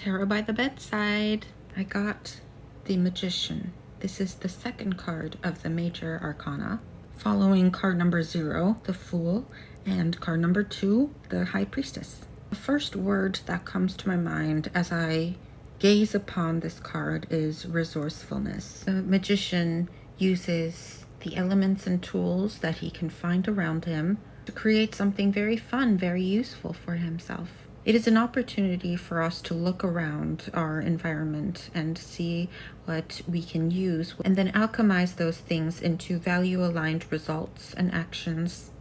Tarot by the Bedside. I got the Magician. This is the second card of the major arcana, following card number 0, the Fool, and card number 2, the High Priestess. The first word that comes to my mind as I gaze upon this card is resourcefulness. The Magician uses the elements and tools that he can find around him to create something very fun, very useful for himself. It is an opportunity for us to look around our environment and see what we can use, and then alchemize those things into value-aligned results and actions.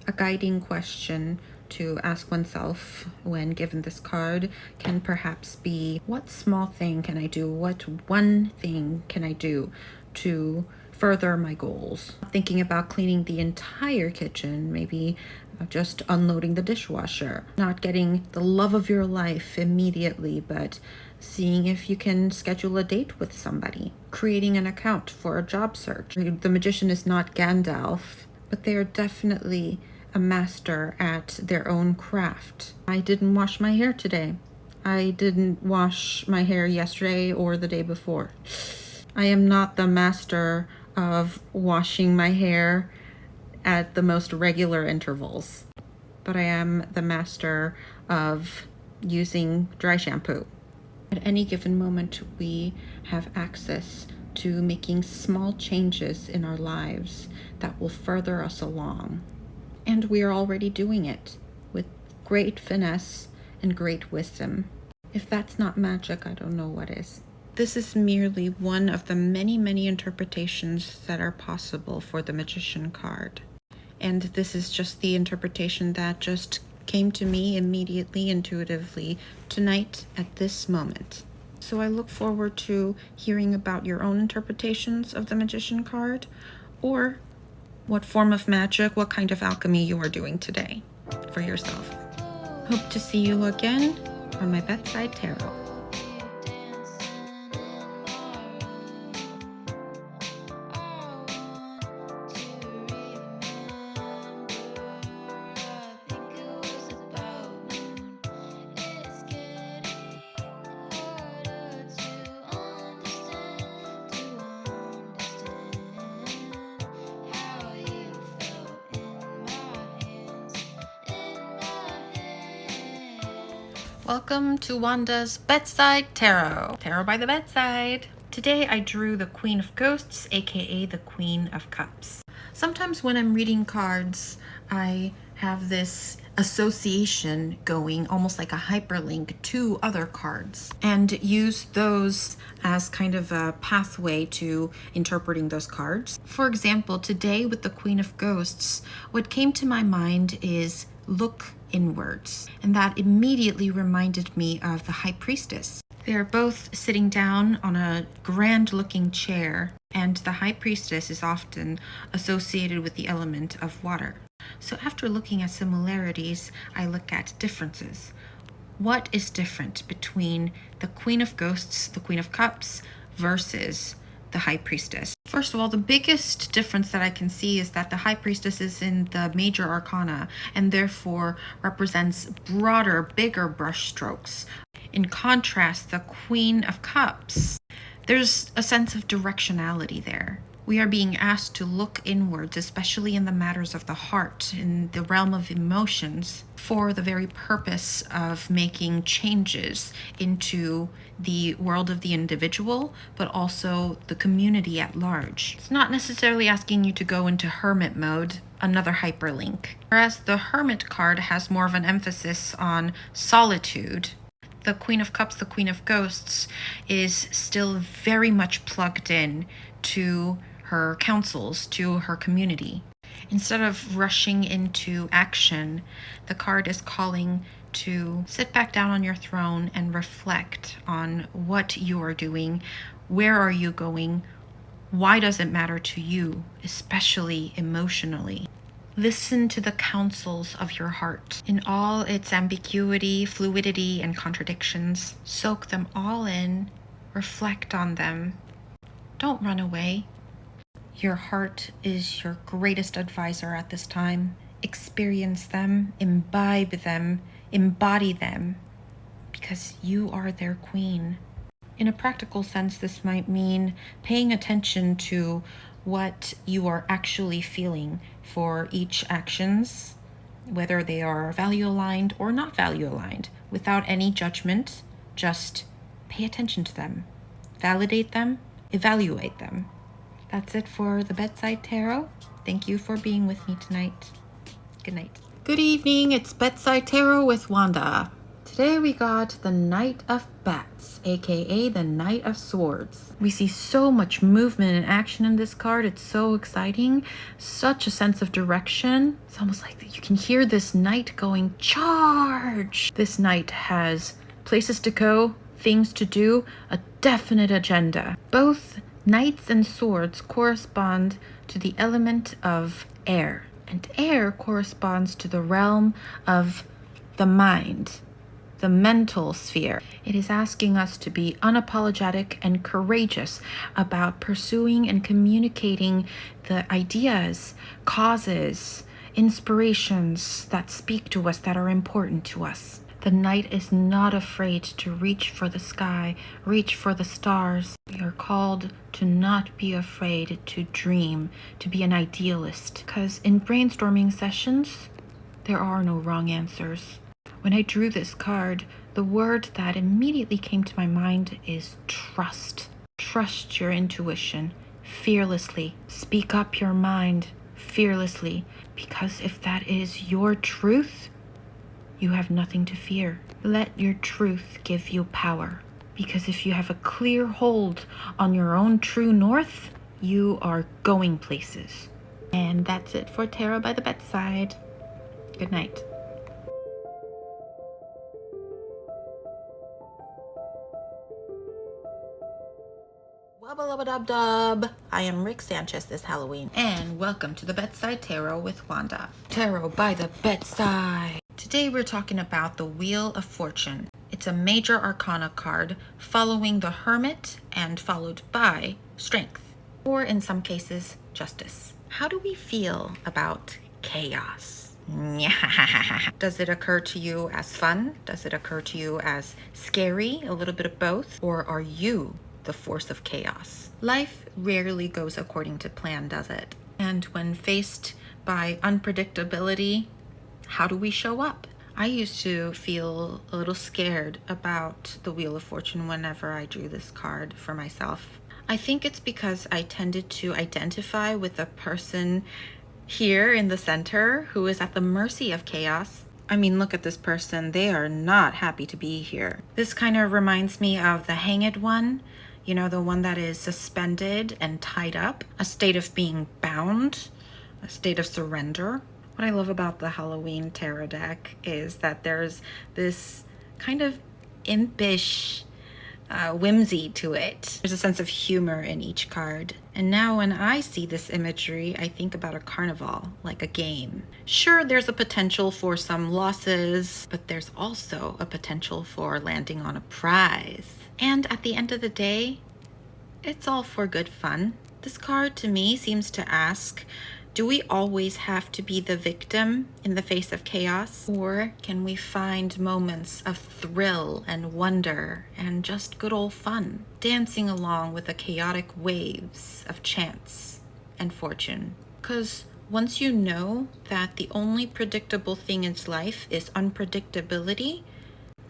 A guiding question to ask oneself when given this card can perhaps be, what small thing can I do? What one thing can I do to further my goals? Thinking about cleaning the entire kitchen, maybe just unloading the dishwasher, not getting the love of your life immediately, but seeing if you can schedule a date with somebody, creating an account for a job search. The Magician is not Gandalf, but they are definitely a master at their own craft. I didn't wash my hair today. I didn't wash my hair yesterday or the day before. I am not the master of washing my hair at the most regular intervals, but I am the master of using dry shampoo. At any given moment, we have access to making small changes in our lives that will further us along. And we are already doing it with great finesse and great wisdom. If that's not magic, I don't know what is. This is merely one of the many, many interpretations that are possible for the Magician card. And this is just the interpretation that just came to me immediately, intuitively, tonight at this moment. So I look forward to hearing about your own interpretations of the Magician card, or what form of magic, what kind of alchemy you are doing today for yourself. Hope to see you again on my Bedside Tarot. Welcome to Wanda's Bedside Tarot. Tarot by the Bedside. Today I drew the Queen of Ghosts, aka the Queen of Cups. Sometimes when I'm reading cards, I have this association going, almost like a hyperlink to other cards, and use those as kind of a pathway to interpreting those cards. For example, today with the Queen of Ghosts, what came to my mind is look inwards, and that immediately reminded me of the High Priestess. They are both sitting down on a grand looking chair, and the High Priestess is often associated with the element of water. So after looking at similarities, I look at differences. What is different between the Queen of Ghosts, the Queen of Cups, versus the High Priestess? First of all, the biggest difference that I can see is that the High Priestess is in the major arcana and therefore represents broader, bigger brush strokes. In contrast, the Queen of Cups, there's a sense of directionality there. We are being asked to look inwards, especially in the matters of the heart, in the realm of emotions, for the very purpose of making changes into the world of the individual, but also the community at large. It's not necessarily asking you to go into hermit mode, another hyperlink. Whereas the Hermit card has more of an emphasis on solitude, the Queen of Cups, the Queen of Ghosts, is still very much plugged in to her councils, to her community. Instead of rushing into action, the card is calling to sit back down on your throne and reflect on what you are doing, where are you going, why does it matter to you, especially emotionally. Listen to the counsels of your heart in all its ambiguity, fluidity, and contradictions. Soak them all in, reflect on them. Don't run away. Your heart is your greatest advisor at this time. Experience them, imbibe them, embody them. because you are their queen. In a practical sense, this might mean paying attention to what you are actually feeling for each actions, whether they are value aligned or not value aligned, without any judgment. Just pay attention to them, validate them, evaluate them. That's it for the Bedside Tarot. Thank you for being with me tonight. Good night. Good evening, it's Bedside Tarot with Wanda. Today we got the Knight of Bats, aka the Knight of Swords. We see so much movement and action in this card. It's so exciting, such a sense of direction. It's almost like you can hear this knight going, charge! This knight has places to go, things to do, a definite agenda. Both knights and swords correspond to the element of air, and air corresponds to the realm of the mind, the mental sphere. It is asking us to be unapologetic and courageous about pursuing and communicating the ideas, causes, inspirations that speak to us, that are important to us. The knight is not afraid to reach for the sky, reach for the stars. We are called to not be afraid to dream, to be an idealist. Because in brainstorming sessions, there are no wrong answers. When I drew this card, the word that immediately came to my mind is trust. Trust your intuition fearlessly. Speak up your mind fearlessly, because if that is your truth, you have nothing to fear. Let your truth give you power, because if you have a clear hold on your own true north, you are going places. And that's it for Tarot by the Bedside. Good night. Wubba-lubba-dub-dub. I am Rick Sanchez this Halloween, and welcome to the Bedside Tarot with Wanda. Tarot by the Bedside. Today we're talking about the Wheel of Fortune. It's a major arcana card following the Hermit and followed by Strength, or in some cases, Justice. How do we feel about chaos? Does it occur to you as fun? Does it occur to you as scary? A little bit of both? Or are you the force of chaos? Life rarely goes according to plan, does it? And when faced by unpredictability, how do we show up? I used to feel a little scared about the Wheel of Fortune whenever I drew this card for myself. I think it's because I tended to identify with the person here in the center who is at the mercy of chaos. I mean, look at this person. They are not happy to be here. This kind of reminds me of the Hanged One. You know, the one that is suspended and tied up, a state of being bound, a state of surrender. What I love about the Halloween tarot deck is that there's this kind of impish whimsy to it. There's a sense of humor in each card. And now when I see this imagery, I think about a carnival, like a game. Sure, there's a potential for some losses, but there's also a potential for landing on a prize. And at the end of the day, it's all for good fun. This card to me seems to ask, do we always have to be the victim in the face of chaos? Or can we find moments of thrill and wonder and just good old fun, dancing along with the chaotic waves of chance and fortune? Because once you know that the only predictable thing in life is unpredictability,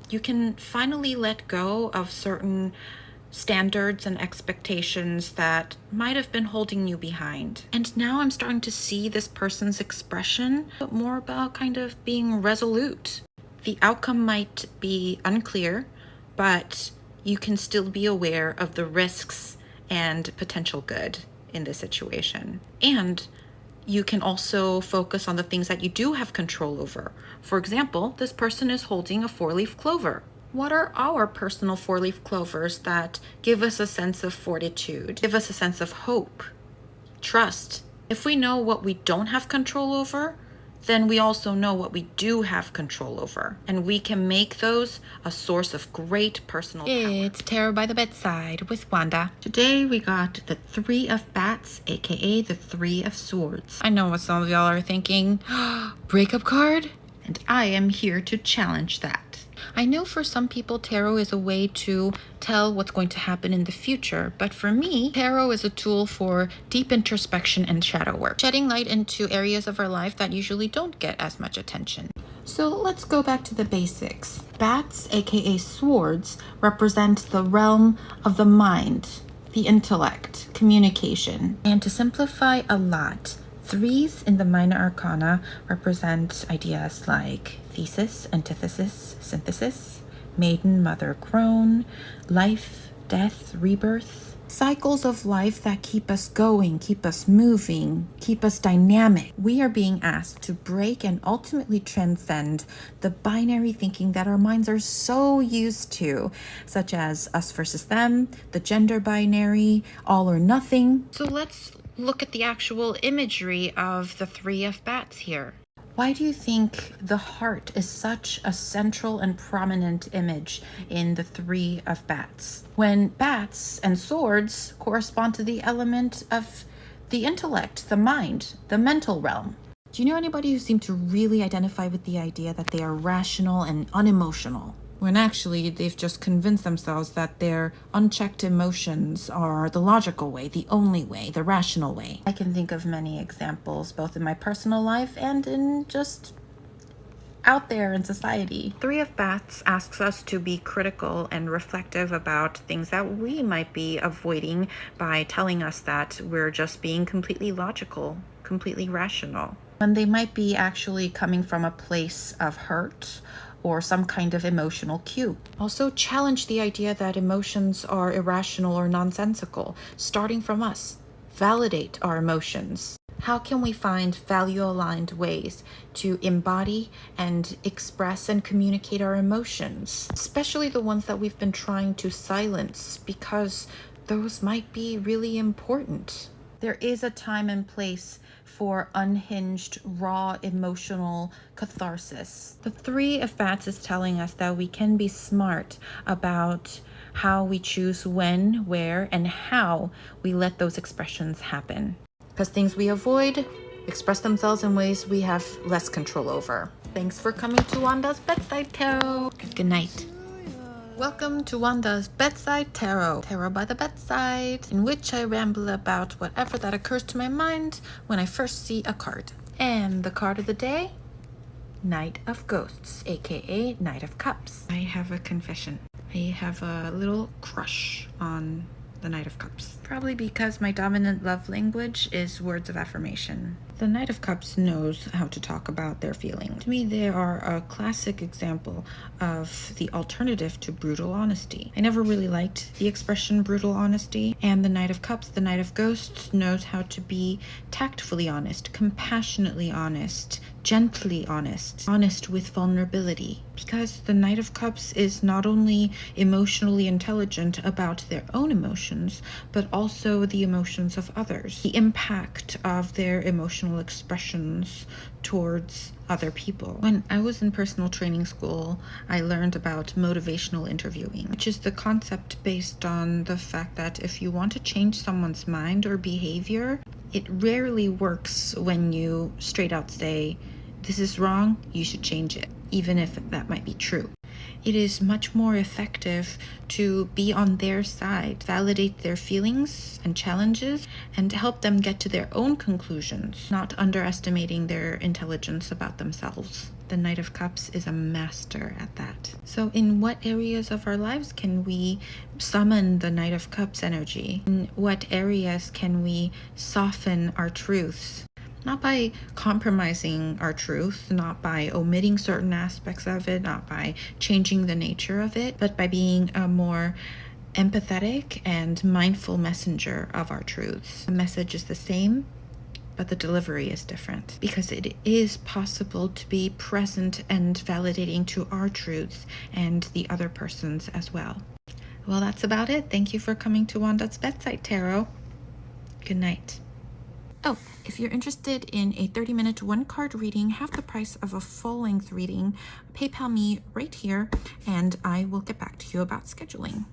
you can finally let go of certain standards and expectations that might have been holding you behind. And now I'm starting to see this person's expression, but more about kind of being resolute. The outcome might be unclear, but you can still be aware of the risks and potential good in this situation. And you can also focus on the things that you do have control over. For example, this person is holding a 4-leaf clover. What are our personal 4-leaf clovers that give us a sense of fortitude, give us a sense of hope, trust? If we know what we don't have control over, then we also know what we do have control over, and we can make those a source of great personal power. It's Tarot by the Bedside with Wanda. Today we got the 3 of Bats, aka the 3 of Swords. I know what some of y'all are thinking, breakup card? And I am here to challenge that. I know for some people tarot is a way to tell what's going to happen in the future, but for me, tarot is a tool for deep introspection and shadow work, shedding light into areas of our life that usually don't get as much attention. So let's go back to the basics. Bats, aka swords, represent the realm of the mind, the intellect, communication. And to simplify a lot, threes in the minor arcana represent ideas like thesis, antithesis, synthesis, maiden, mother, crone, life, death, rebirth. Cycles of life that keep us going, keep us moving, keep us dynamic. We are being asked to break and ultimately transcend the binary thinking that our minds are so used to, such as us versus them, the gender binary, all or nothing. So let's look at the actual imagery of the three of bats here. Why do you think the heart is such a central and prominent image in the three of bats, when bats and swords correspond to the element of the intellect, the mind, the mental realm? Do you know anybody who seemed to really identify with the idea that they are rational and unemotional, when actually they've just convinced themselves that their unchecked emotions are the logical way, the only way, the rational way? I can think of many examples, both in my personal life and in just out there in society. Three of Bats asks us to be critical and reflective about things that we might be avoiding by telling us that we're just being completely logical, completely rational, when they might be actually coming from a place of hurt or some kind of emotional cue. Also challenge the idea that emotions are irrational or nonsensical, starting from us. Validate our emotions. How can we find value-aligned ways to embody and express and communicate our emotions, especially the ones that we've been trying to silence, because those might be really important. There is a time and place for unhinged, raw, emotional catharsis. The three of Bats is telling us that we can be smart about how we choose when, where, and how we let those expressions happen, because things we avoid express themselves in ways we have less control over. Thanks for coming to Wanda's Bedside Tarot. Good night. Welcome to Wanda's Bedside Tarot, Tarot by the Bedside, in which I ramble about whatever that occurs to my mind when I first see a card. And the card of the day, Knight of Ghosts, aka Knight of Cups. I have a confession. I have a little crush on the Knight of Cups, probably because my dominant love language is words of affirmation. The Knight of Cups knows how to talk about their feelings. To me, they are a classic example of the alternative to brutal honesty. I never really liked the expression brutal honesty, and the Knight of Cups, the Knight of Ghosts, knows how to be tactfully honest, compassionately honest, gently honest, honest with vulnerability. Because the Knight of Cups is not only emotionally intelligent about their own emotions, but also the emotions of others, the impact of their emotional expressions towards other people. When I was in personal training school, I learned about motivational interviewing, which is the concept based on the fact that if you want to change someone's mind or behavior, it rarely works when you straight out say, "This is wrong, you should change it," even if that might be true. It is much more effective to be on their side, validate their feelings and challenges, and help them get to their own conclusions, not underestimating their intelligence about themselves. The Knight of Cups is a master at that. So in what areas of our lives can we summon the Knight of Cups energy? In what areas can we soften our truths? Not by compromising our truth, not by omitting certain aspects of it, not by changing the nature of it, but by being a more empathetic and mindful messenger of our truths. The message is the same, but the delivery is different, because it is possible to be present and validating to our truths and the other person's as well. Well, that's about it. Thank you for coming to Wanda's Bedside Tarot. Good night. Oh, if you're interested in a 30-minute one-card reading, half the price of a full-length reading, PayPal me right here, and I will get back to you about scheduling.